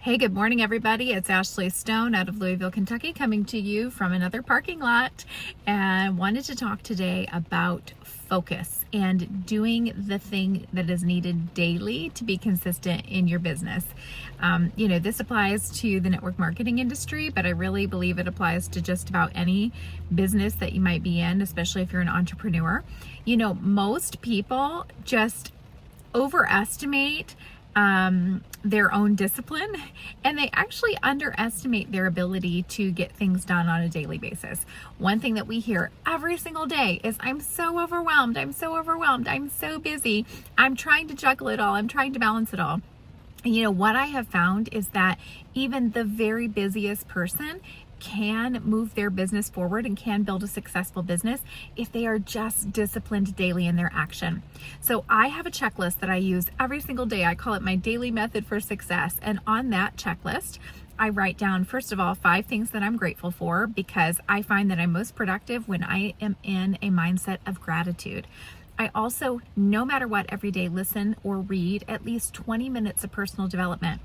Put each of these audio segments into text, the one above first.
Hey, good morning, everybody. It's Ashley Stone out of Louisville, Kentucky, coming to you from another parking lot. And I wanted to talk today about focus and doing the thing that is needed daily to be consistent in your business. This applies to the network marketing industry, but I really believe it applies to just about any business that you might be in, especially if you're an entrepreneur. Most people just overestimate their own discipline, and they actually underestimate their ability to get things done on a daily basis. One thing that we hear every single day is, I'm so overwhelmed, I'm so busy, I'm trying to juggle it all, I'm trying to balance it all. And what I have found is that even the very busiest person can move their business forward and can build a successful business if they are just disciplined daily in their action. So I have a checklist that I use every single day. I call it my daily method for success. And on that checklist, I write down, first of all, 5 things that I'm grateful for, because I find that I'm most productive when I am in a mindset of gratitude. I also, no matter what, every day listen or read at least 20 minutes of personal development.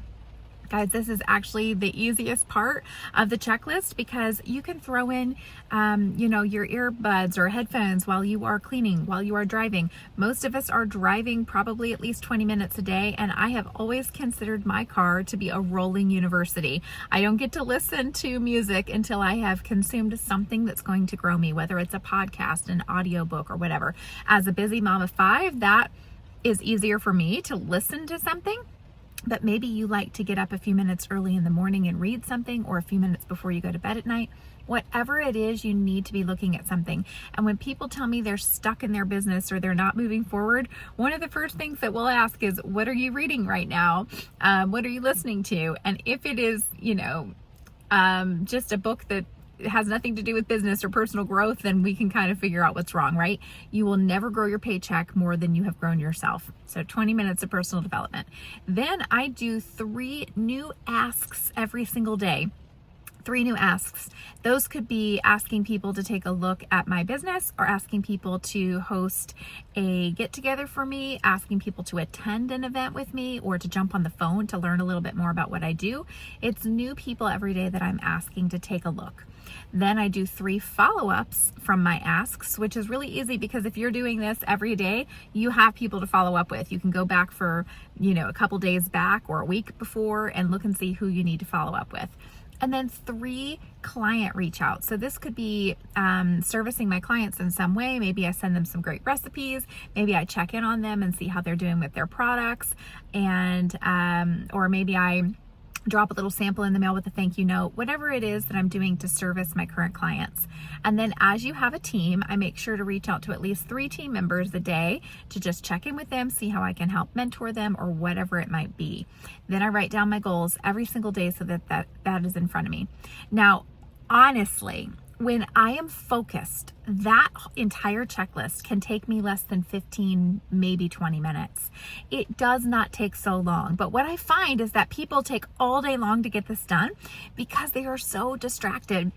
Guys, this is actually the easiest part of the checklist, because you can throw in, your earbuds or headphones while you are cleaning, while you are driving. Most of us are driving probably at least 20 minutes a day, and I have always considered my car to be a rolling university. I don't get to listen to music until I have consumed something that's going to grow me, whether it's a podcast, an audiobook, or whatever. As a busy mom of 5, that is easier for me to listen to something. But maybe you like to get up a few minutes early in the morning and read something, or a few minutes before you go to bed at night. Whatever it is, you need to be looking at something. And when people tell me they're stuck in their business or they're not moving forward, one of the first things that we'll ask is, what are you reading right now? What are you listening to? And if it is, just a book that has nothing to do with business or personal growth, then we can kind of figure out what's wrong, right? You will never grow your paycheck more than you have grown yourself. So 20 minutes of personal development. Then I do 3 new asks every single day. 3 new asks. Those could be asking people to take a look at my business, or asking people to host a get together for me, asking people to attend an event with me, or to jump on the phone to learn a little bit more about what I do. It's new people every day that I'm asking to take a look. Then I do 3 follow-ups from my asks, which is really easy, because if you're doing this every day, you have people to follow up with. You can go back for, a couple days back or a week before and look and see who you need to follow up with. And then 3 client reach out. So this could be servicing my clients in some way. Maybe I send them some great recipes. Maybe I check in on them and see how they're doing with their products. And, or maybe I drop a little sample in the mail with a thank you note, whatever it is that I'm doing to service my current clients. And then as you have a team, I make sure to reach out to at least 3 team members a day to just check in with them, see how I can help mentor them, or whatever it might be. Then I write down my goals every single day so that is in front of me. Now, honestly, when I am focused, that entire checklist can take me less than 15, maybe 20 minutes. It does not take so long. But what I find is that people take all day long to get this done because they are so distracted.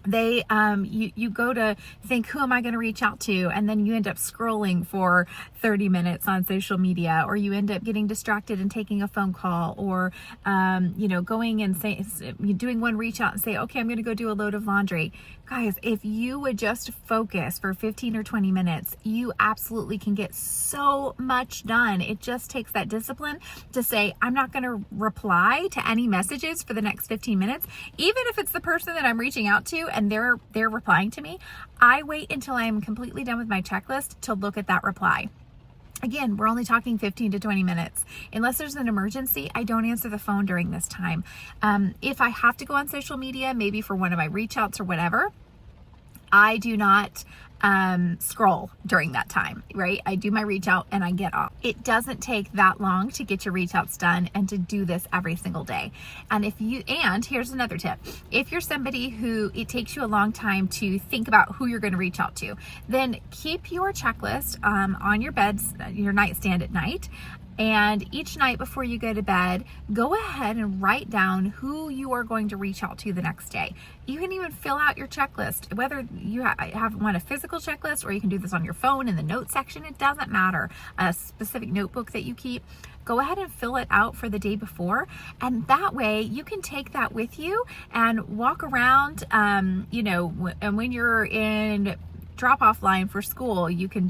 They you go to think, who am I going to reach out to, and then you end up scrolling for 30 minutes on social media, or you end up getting distracted and taking a phone call, or going and doing one reach out and say, okay, I'm going to go do a load of laundry. Guys, if you would just focus for 15 or 20 minutes, you absolutely can get so much done. It just takes that discipline to say, I'm not going to reply to any messages for the next 15 minutes, even if it's the person that I'm reaching out to and they're replying to me. I wait until I am completely done with my checklist to look at that reply. Again, we're only talking 15 to 20 minutes. Unless there's an emergency, I don't answer the phone during this time. If I have to go on social media, maybe for one of my reach outs or whatever, I do not scroll during that time, right? I do my reach out and I get off. It doesn't take that long to get your reach outs done and to do this every single day. And here's another tip. If you're somebody who it takes you a long time to think about who you're going to reach out to, then keep your checklist on your nightstand at night. And each night before you go to bed, go ahead and write down who you are going to reach out to the next day. You can even fill out your checklist, whether you want a physical checklist or you can do this on your phone in the notes section. It doesn't matter. A specific notebook that you keep. Go ahead and fill it out for the day before. And that way you can take that with you and walk around, and when you're in drop-off line for school, you can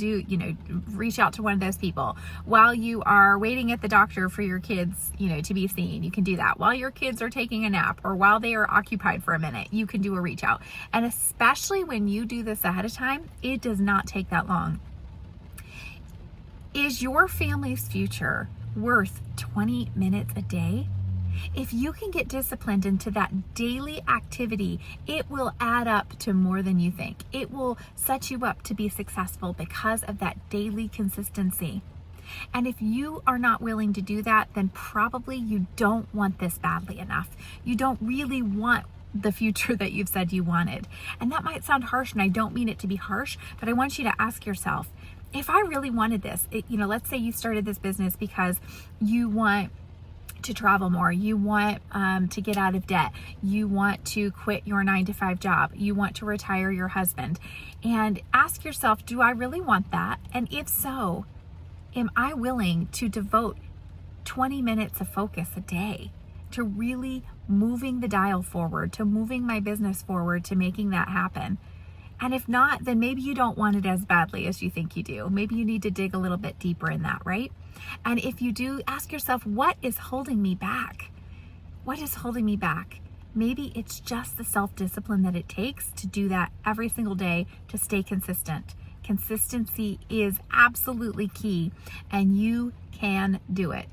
reach out to one of those people. While you are waiting at the doctor for your kids, to be seen, you can do that. While your kids are taking a nap or while they are occupied for a minute, you can do a reach out. And especially when you do this ahead of time, it does not take that long. Is your family's future worth 20 minutes a day? If you can get disciplined into that daily activity, it will add up to more than you think. It will set you up to be successful because of that daily consistency. And if you are not willing to do that, then probably you don't want this badly enough. You don't really want the future that you've said you wanted. And that might sound harsh, and I don't mean it to be harsh, but I want you to ask yourself, if I really wanted this, let's say you started this business because you want to travel more, you want to get out of debt, you want to quit your 9-to-5 job, you want to retire your husband, and ask yourself, do I really want that? And if so, am I willing to devote 20 minutes of focus a day to really moving the dial forward, to moving my business forward, to making that happen? And if not, then maybe you don't want it as badly as you think you do. Maybe you need to dig a little bit deeper in that, right? And if you do, ask yourself, what is holding me back? What is holding me back? Maybe it's just the self-discipline that it takes to do that every single day, to stay consistent. Consistency is absolutely key, and you can do it.